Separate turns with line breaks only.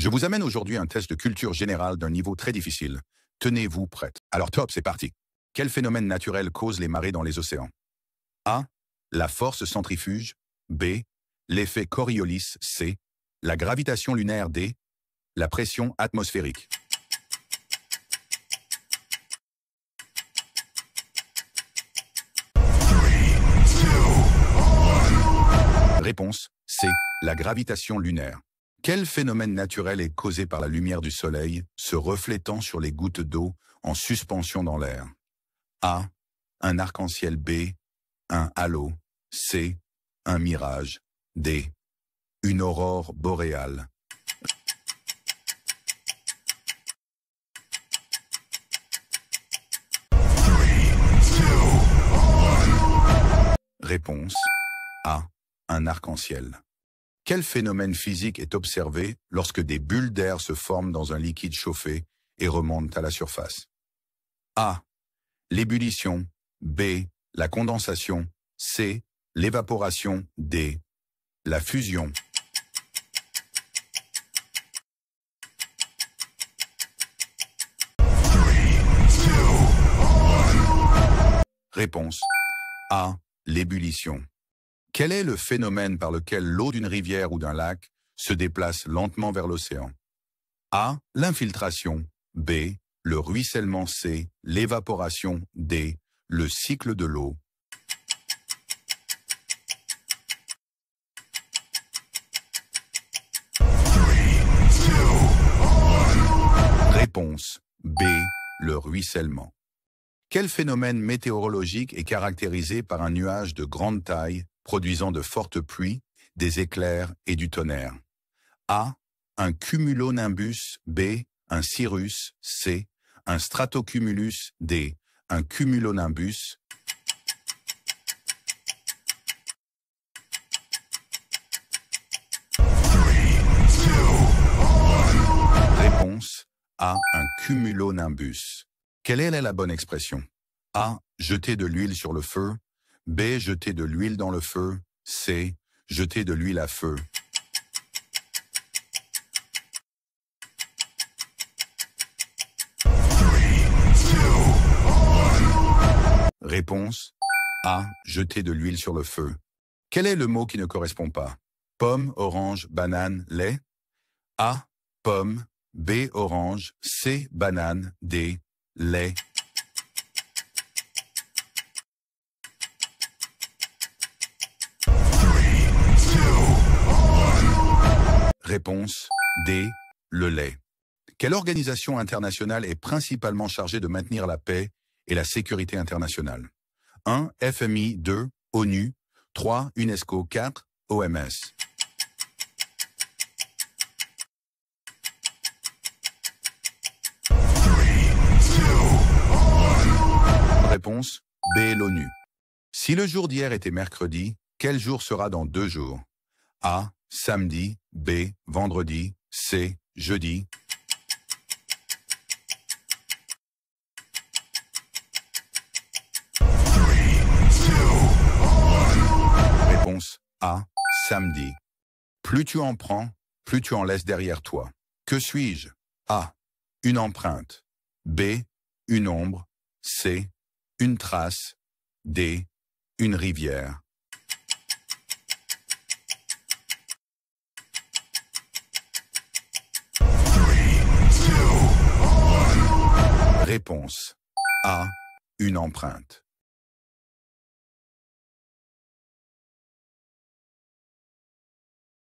Je vous amène aujourd'hui un test de culture générale d'un niveau très difficile. Tenez-vous prête. Alors top, c'est parti. Quel phénomène naturel cause les marées dans les océans? A. La force centrifuge. B. L'effet Coriolis. C. La gravitation lunaire. D. La pression atmosphérique. Réponse C. La gravitation lunaire. Quel phénomène naturel est causé par la lumière du soleil se reflétant sur les gouttes d'eau en suspension dans l'air? A. Un arc-en-ciel. B. Un halo. C. Un mirage. D. Une aurore boréale. Réponse A. Un arc-en-ciel. Quel phénomène physique est observé lorsque des bulles d'air se forment dans un liquide chauffé et remontent à la surface? A. L'ébullition. B. La condensation. C. L'évaporation. D. La fusion. Réponse A. L'ébullition. Quel est le phénomène par lequel l'eau d'une rivière ou d'un lac se déplace lentement vers l'océan? A. L'infiltration. B. Le ruissellement. C. L'évaporation. D. Le cycle de l'eau. Réponse B. Le ruissellement. Quel phénomène météorologique est caractérisé par un nuage de grande taille produisant de fortes pluies, des éclairs et du tonnerre? A. Un cumulonimbus. B. Un cirrus. C. Un stratocumulus. D. Un cumulonimbus. Réponse A. Un cumulonimbus. Quelle est la bonne expression? A. Jeter de l'huile sur le feu. B. Jeter de l'huile dans le feu. C. Jeter de l'huile à feu. Réponse A. Jeter de l'huile sur le feu. Quel est le mot qui ne correspond pas? Pomme, orange, banane, lait. A. Pomme. B. Orange. C. Banane. D. Lait. Réponse D. Le lait. Quelle organisation internationale est principalement chargée de maintenir la paix et la sécurité internationale? 1. FMI. 2. ONU. 3. UNESCO. 4. OMS. Réponse B. L'ONU. Si le jour d'hier était mercredi, quel jour sera dans 2 jours? A. Samedi. B. Vendredi. C. Jeudi. Réponse A. Samedi. Plus tu en prends, plus tu en laisses derrière toi. Que suis-je? A. Une empreinte. B. Une ombre. C. Une trace. D. Une rivière. Réponse A. Une empreinte.